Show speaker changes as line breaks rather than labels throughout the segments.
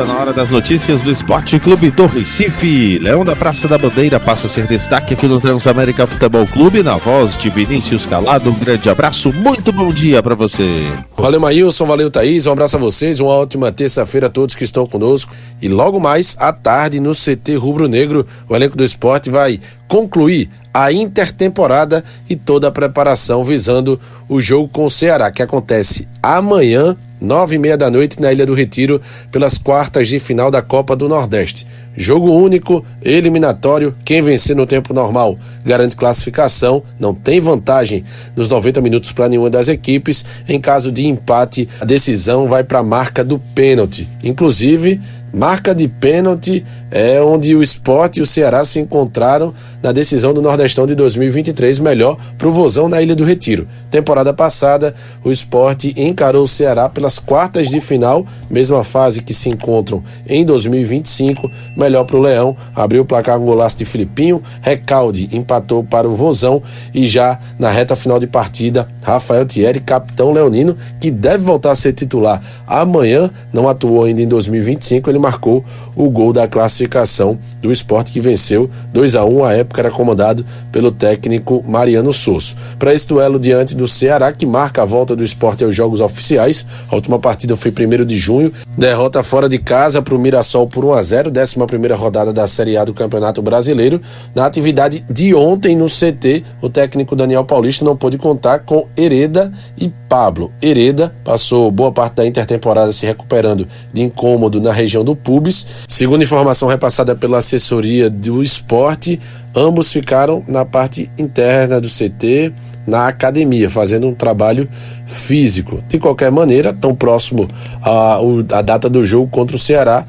Está na hora das notícias do Esporte Clube do Recife. Leão da Praça da Bandeira passa a ser destaque aqui no Transamérica Futebol Clube, na voz de Vinícius Calado. Um grande abraço, muito bom dia para você.
Valeu, Maílson, valeu, Thaís, um abraço a vocês, uma ótima terça-feira a todos que estão conosco. E logo mais à tarde no CT Rubro Negro, o elenco do esporte vai concluir a intertemporada e toda a preparação visando o jogo com o Ceará, que acontece amanhã, 9h30 da noite, na Ilha do Retiro, pelas quartas de final da Copa do Nordeste. Jogo único, eliminatório, quem vencer no tempo normal garante classificação, não tem vantagem nos 90 minutos para nenhuma das equipes. Em caso de empate, a decisão vai para a marca do pênalti. Inclusive, marca de pênalti é onde o Sport e o Ceará se encontraram na decisão do Nordestão de 2023, melhor pro Vozão na Ilha do Retiro. Temporada passada, o Sport encarou o Ceará pelas quartas de final, mesma fase que se encontram em 2025, melhor pro Leão, abriu o placar com golaço de Filipinho, Recalde empatou para o Vozão e já na reta final de partida, Rafael Thierry, capitão leonino, que deve voltar a ser titular amanhã, não atuou ainda em 2025, ele marcou o gol da classificação do Sport, que venceu 2-1, à época era comandado pelo técnico Mariano Sosso. Para esse duelo diante do Ceará, que marca a volta do Sport aos jogos oficiais, a última partida foi 1º de junho, derrota fora de casa para o Mirassol por 1-0, 11ª rodada da Série A do Campeonato Brasileiro. Na atividade de ontem no CT, o técnico Daniel Paulista não pôde contar com Hereda e Pablo. Hereda passou boa parte da intertemporada se recuperando de incômodo na região do pubis. Segundo informação repassada pela assessoria do Sport, ambos ficaram na parte interna do CT, na academia, fazendo um trabalho físico. De qualquer maneira, tão próximo à data do jogo contra o Ceará,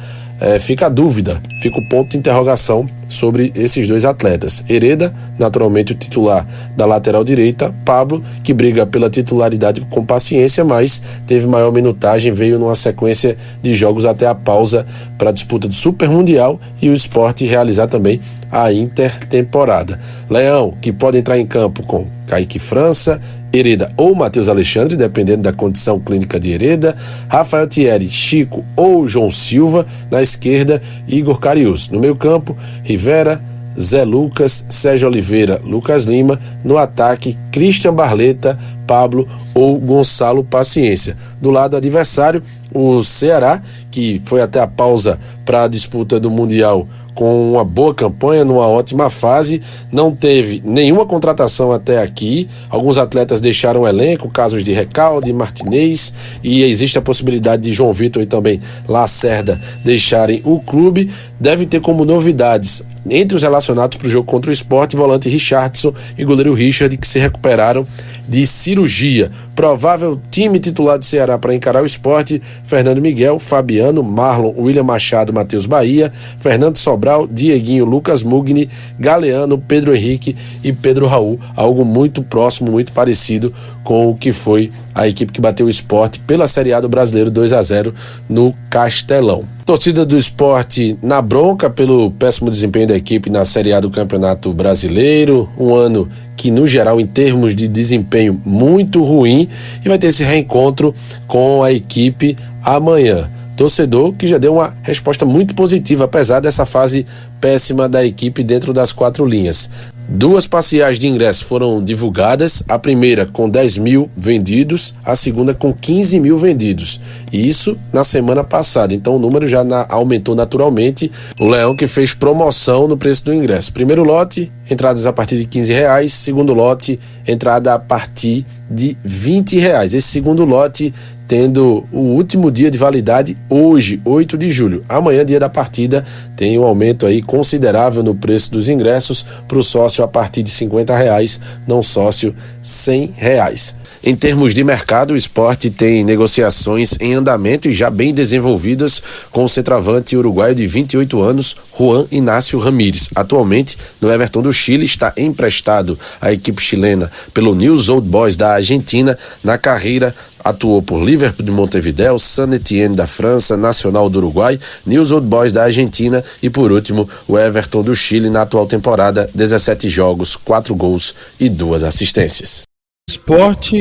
fica a dúvida, fica o ponto de interrogação sobre esses dois atletas. Hereda, naturalmente o titular da lateral direita, Pablo, que briga pela titularidade com paciência, mas teve maior minutagem, veio numa sequência de jogos até a pausa para a disputa do Super Mundial e o Sport realizar também a intertemporada. Leão, que pode entrar em campo com Kaique França, Hereda ou Matheus Alexandre, dependendo da condição clínica de Hereda, Rafael Thierry, Chico ou João Silva, na esquerda, Igor Carius. No meio campo, Rivera, Zé Lucas, Sérgio Oliveira, Lucas Lima, no ataque, Christian Barleta, Pablo ou Gonçalo Paciência. Do lado adversário, o Ceará, que foi até a pausa para a disputa do Mundial com uma boa campanha, numa ótima fase, não teve nenhuma contratação até aqui. Alguns atletas deixaram o elenco, casos de Recalde, Martinez, e existe a possibilidade de João Vitor e também Lacerda deixarem o clube. Deve ter como novidades, entre os relacionados para o jogo contra o Sport, volante Richardson e goleiro Richard, que se recuperaram de cirurgia. Provável time titular do Ceará para encarar o Sport: Fernando Miguel, Fabiano, Marlon, William Machado, Matheus Bahia, Fernando Sobral, Dieguinho, Lucas Mugni, Galeano, Pedro Henrique e Pedro Raul. Algo muito próximo, muito parecido com o que foi a equipe que bateu o Sport pela Série A do Brasileiro 2-0 no Castelão. Torcida do Sport na bronca pelo péssimo desempenho da equipe na Série A do Campeonato Brasileiro, um ano que no geral em termos de desempenho muito ruim, e vai ter esse reencontro com a equipe amanhã. Torcedor que já deu uma resposta muito positiva, apesar dessa fase péssima da equipe dentro das quatro linhas. 2 parciais de ingresso foram divulgadas, a primeira com 10 mil vendidos, a segunda com 15 mil vendidos, e isso na semana passada, então o número já aumentou naturalmente. O Leão que fez promoção no preço do ingresso: primeiro lote, entradas a partir de R$15, segundo lote, entrada a partir de R$20. Esse segundo lote tendo o último dia de validade hoje, 8 de julho. Amanhã, dia da partida, tem um aumento aí considerável no preço dos ingressos para o sócio a partir de R$50, não sócio R$100. Em termos de mercado, o Sport tem negociações em andamento e já bem desenvolvidas com o centroavante uruguaio de 28 anos, Juan Inácio Ramírez. Atualmente, no Everton do Chile, está emprestado à equipe chilena pelo News Old Boys da Argentina. Na carreira, atuou por Liverpool de Montevideo, Saint-Étienne da França, Nacional do Uruguai, News Old Boys da Argentina e, por último, o Everton do Chile na atual temporada, 17 jogos, 4 gols e 2 assistências.
Sport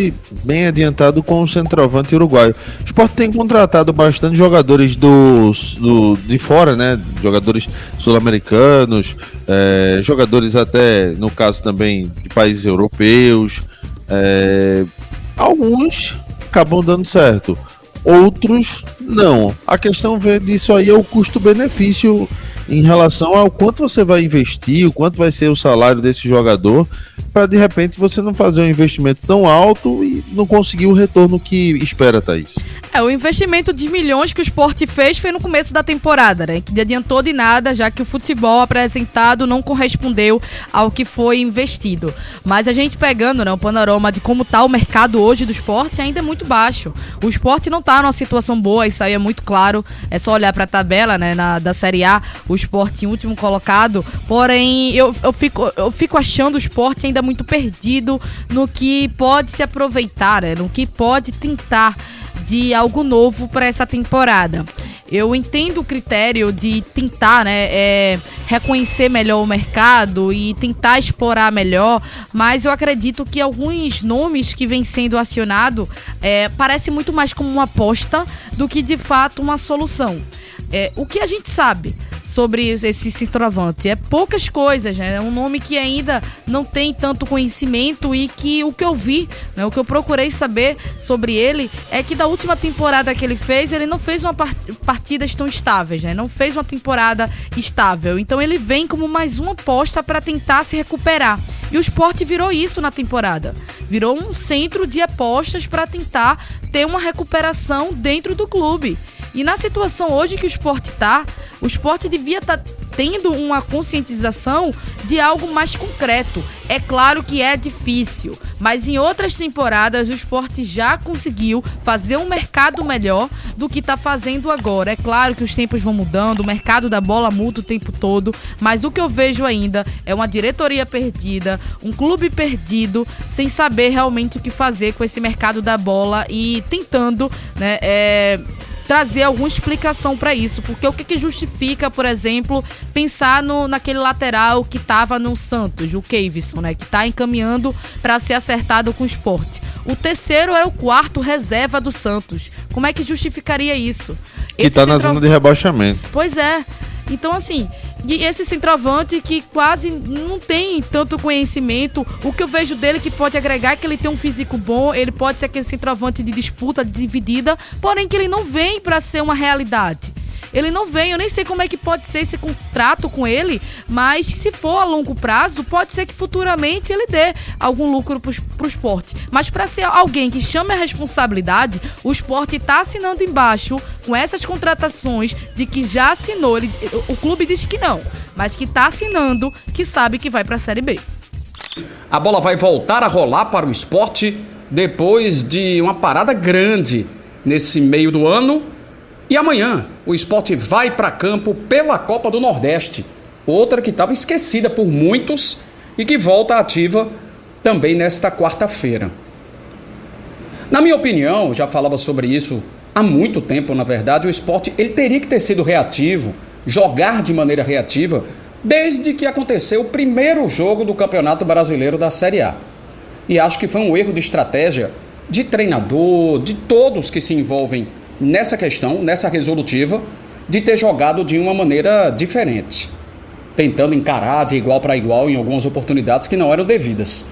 bem adiantado com o centroavante uruguaio. O Sport tem contratado bastante jogadores de fora, né? Jogadores sul-americanos, jogadores até, no caso também, de países europeus. Alguns acabam dando certo, outros não. A questão disso aí é o custo-benefício em relação ao quanto você vai investir, o quanto vai ser o salário desse jogador, para de repente você não fazer um investimento tão alto e não conseguir o retorno que espera, Thaís.
O investimento de milhões que o Sport fez foi no começo da temporada, né? Que não adiantou de nada, já que o futebol apresentado não correspondeu ao que foi investido. Mas a gente pegando, né, o panorama de como está o mercado hoje do Sport ainda é muito baixo. O Sport não está numa situação boa, isso aí é muito claro. É só olhar para a tabela, né, da Série A, o Sport em último colocado. Porém, eu fico achando o Sport ainda muito perdido no que pode se aproveitar, né, no que pode tentar de algo novo para essa temporada. Eu entendo o critério de tentar, né, reconhecer melhor o mercado e tentar explorar melhor, mas eu acredito que alguns nomes que vêm sendo acionados parece muito mais como uma aposta do que de fato uma solução. O que a gente sabe sobre esse centroavante é poucas coisas, né? É um nome que ainda não tem tanto conhecimento e que o que eu vi, né, o que eu procurei saber sobre ele é que da última temporada que ele não fez uma partidas tão estáveis, né? Não fez uma temporada estável. Então ele vem como mais uma aposta para tentar se recuperar. E o Sport virou isso na temporada. Virou um centro de apostas para tentar ter uma recuperação dentro do clube. E na situação hoje que o Sport está, o Sport devia estar tendo uma conscientização de algo mais concreto. É claro que é difícil, mas em outras temporadas o Sport já conseguiu fazer um mercado melhor do que está fazendo agora. É claro que os tempos vão mudando, o mercado da bola muda o tempo todo, mas o que eu vejo ainda é uma diretoria perdida, um clube perdido, sem saber realmente o que fazer com esse mercado da bola e tentando, né, trazer alguma explicação para isso, porque o que justifica, por exemplo, pensar naquele lateral que estava no Santos, o Keivson, né, que está encaminhando para ser acertado com o Sport. O terceiro era o quarto reserva do Santos. Como é que justificaria isso?
Que está na zona de rebaixamento.
Pois é. Então, assim, e esse centroavante que quase não tem tanto conhecimento, o que eu vejo dele que pode agregar é que ele tem um físico bom, ele pode ser aquele centroavante de disputa dividida, porém que ele não vem para ser uma realidade. Ele não vem, eu nem sei como é que pode ser esse contrato com ele, mas se for a longo prazo, pode ser que futuramente ele dê algum lucro pro Sport. Mas para ser alguém que chame a responsabilidade, o Sport tá assinando embaixo com essas contratações de que já assinou. O clube diz que não, mas que tá assinando, que sabe que vai pra Série B.
A bola vai voltar a rolar para o Sport depois de uma parada grande nesse meio do ano. E amanhã o Sport vai para campo pela Copa do Nordeste, outra que estava esquecida por muitos e que volta ativa também nesta quarta-feira. Na minha opinião, já falava sobre isso há muito tempo, na verdade, o Sport ele teria que ter sido reativo, jogar de maneira reativa, desde que aconteceu o primeiro jogo do Campeonato Brasileiro da Série A. E acho que foi um erro de estratégia de treinador, de todos que se envolvem nessa questão, nessa resolutiva, de ter jogado de uma maneira diferente, tentando encarar de igual para igual em algumas oportunidades que não eram devidas.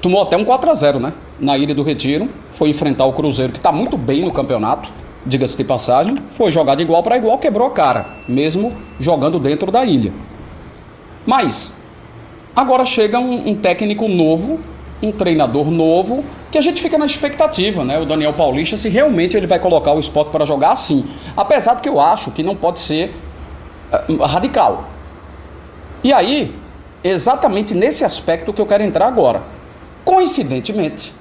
Tomou até um 4-0, né? Na Ilha do Retiro, foi enfrentar o Cruzeiro, que está muito bem no campeonato, diga-se de passagem, foi jogar de igual para igual, quebrou a cara, mesmo jogando dentro da ilha. Mas agora chega um técnico novo, um treinador novo, que a gente fica na expectativa, né? O Daniel Paulista, se realmente ele vai colocar o Sport para jogar assim. Apesar de que eu acho que não pode ser radical. E aí, exatamente nesse aspecto que eu quero entrar agora. Coincidentemente,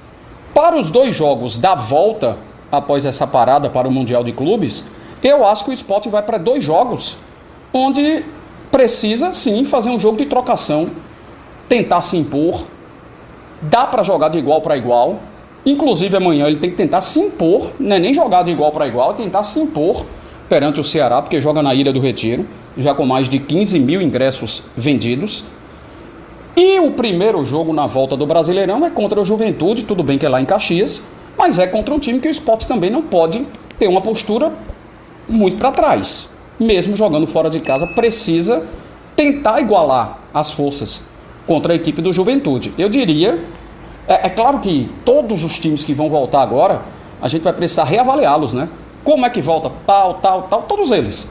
para os 2 jogos da volta, após essa parada para o Mundial de Clubes, eu acho que o Sport vai para 2 jogos, onde precisa sim fazer um jogo de trocação, tentar se impor. Dá para jogar de igual para igual. Inclusive amanhã ele tem que tentar se impor, não é nem jogar de igual para igual, é tentar se impor perante o Ceará, porque joga na Ilha do Retiro, já com mais de 15 mil ingressos vendidos. E o primeiro jogo na volta do Brasileirão é contra o Juventude, tudo bem que é lá em Caxias, mas é contra um time que o Sport também não pode ter uma postura muito para trás. Mesmo jogando fora de casa, precisa tentar igualar as forças contra a equipe do Juventude. Eu diria, é claro que todos os times que vão voltar agora, a gente vai precisar reavaliá-los, né? Como é que volta? Tal, todos eles.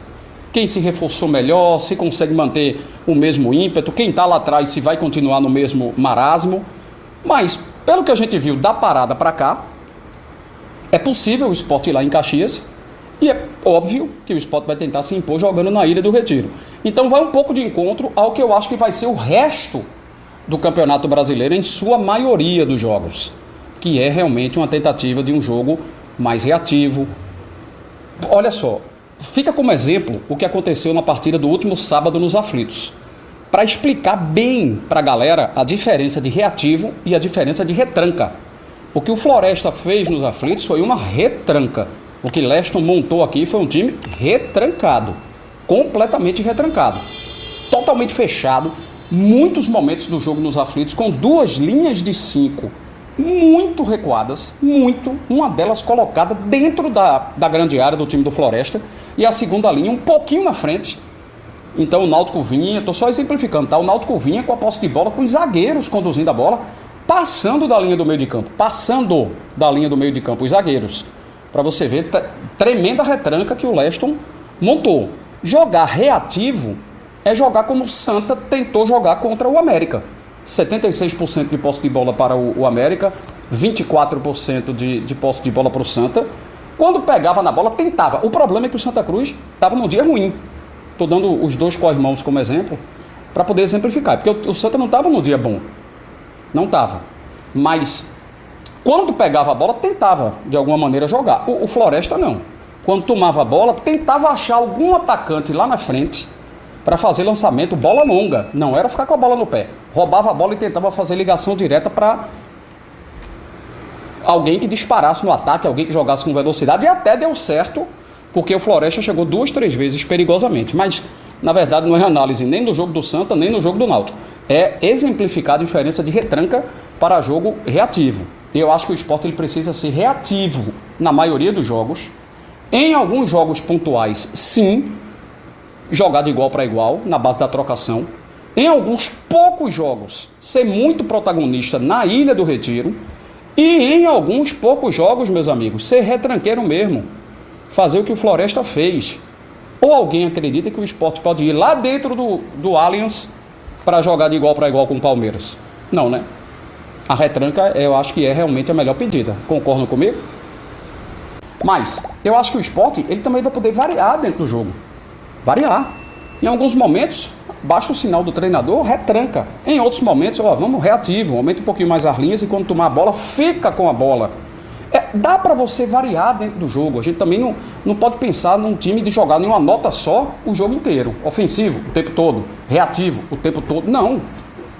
Quem se reforçou melhor, se consegue manter o mesmo ímpeto, quem está lá atrás se vai continuar no mesmo marasmo. Mas, pelo que a gente viu da parada para cá, é possível o Sport ir lá em Caxias e é óbvio que o Sport vai tentar se impor jogando na Ilha do Retiro. Então vai um pouco de encontro ao que eu acho que vai ser o resto do Campeonato Brasileiro em sua maioria dos jogos, que é realmente uma tentativa de um jogo mais reativo. Olha só, fica como exemplo o que aconteceu na partida do último sábado nos Aflitos, para explicar bem para a galera a diferença de reativo e a diferença de retranca. O que o Floresta fez nos Aflitos foi uma retranca. O que Leston montou aqui foi um time retrancado, completamente retrancado, totalmente fechado. Muitos momentos do jogo nos Aflitos com duas linhas de 5 muito recuadas, uma delas colocada dentro da grande área do time do Floresta e a segunda linha um pouquinho na frente. Então o Náutico vinha, estou só exemplificando, tá? O Náutico vinha com a posse de bola, com os zagueiros conduzindo a bola, passando da linha do meio de campo, os zagueiros, para você ver, tremenda retranca que o Leston montou. Jogar reativo é jogar como o Santa tentou jogar contra o América. 76% de posse de bola para o América, 24% de posse de bola para o Santa. Quando pegava na bola, tentava. O problema é que o Santa Cruz estava num dia ruim. Estou dando os dois corrimãos como exemplo para poder exemplificar, porque o Santa não estava num dia bom. Não estava. Mas quando pegava a bola, tentava de alguma maneira jogar. O Floresta não. Quando tomava a bola, tentava achar algum atacante lá na frente para fazer lançamento, bola longa. Não era ficar com a bola no pé. Roubava a bola e tentava fazer ligação direta para alguém que disparasse no ataque, alguém que jogasse com velocidade. E até deu certo, porque o Floresta chegou 2, 3 vezes perigosamente. Mas, na verdade, não é análise nem do jogo do Santa, nem no jogo do Náutico. É exemplificar a diferença de retranca para jogo reativo. Eu acho que o Sport ele precisa ser reativo na maioria dos jogos. Em alguns jogos pontuais, sim, jogar de igual para igual, na base da trocação. Em alguns poucos jogos, ser muito protagonista na Ilha do Retiro. E em alguns poucos jogos, meus amigos, ser retranqueiro mesmo. Fazer o que o Floresta fez. Ou alguém acredita que o Sport pode ir lá dentro do Allianz para jogar de igual para igual com o Palmeiras? Não, né? A retranca eu acho que é realmente a melhor pedida. Concordam comigo? Mas eu acho que o Sport ele também vai poder variar dentro do jogo. Variar. Em alguns momentos, baixa o sinal do treinador, retranca. Em outros momentos, vamos reativo, aumenta um pouquinho mais as linhas e quando tomar a bola, fica com a bola. Dá para você variar dentro do jogo. A gente também não pode pensar num time de jogar em uma nota só o jogo inteiro. Ofensivo o tempo todo, reativo o tempo todo. Não.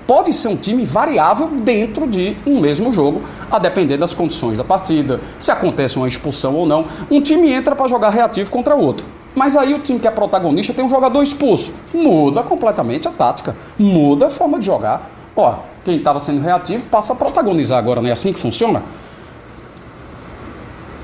Pode ser um time variável dentro de um mesmo jogo, a depender das condições da partida, se acontece uma expulsão ou não. Um time entra para jogar reativo contra o outro. Mas aí o time que é protagonista tem um jogador expulso. Muda completamente a tática, muda a forma de jogar. Quem estava sendo reativo passa a protagonizar agora, não é assim que funciona?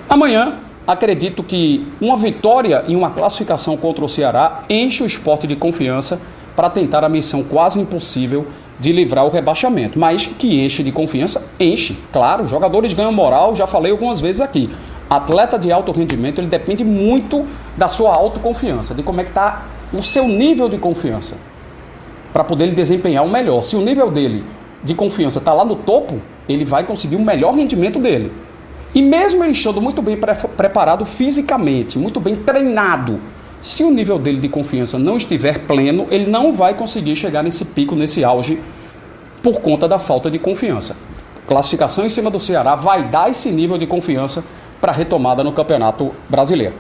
Amanhã, acredito que uma vitória e uma classificação contra o Ceará enche o Sport de confiança para tentar a missão quase impossível de livrar o rebaixamento. Mas que enche de confiança, enche. Claro, jogadores ganham moral, já falei algumas vezes aqui. Atleta de alto rendimento, ele depende muito da sua autoconfiança, de como é que está o seu nível de confiança, para poder ele desempenhar o melhor. Se o nível dele de confiança está lá no topo, ele vai conseguir o melhor rendimento dele. E mesmo ele estando muito bem preparado fisicamente, muito bem treinado, se o nível dele de confiança não estiver pleno, ele não vai conseguir chegar nesse pico, nesse auge, por conta da falta de confiança. Classificação em cima do Ceará vai dar esse nível de confiança para a retomada no Campeonato Brasileiro.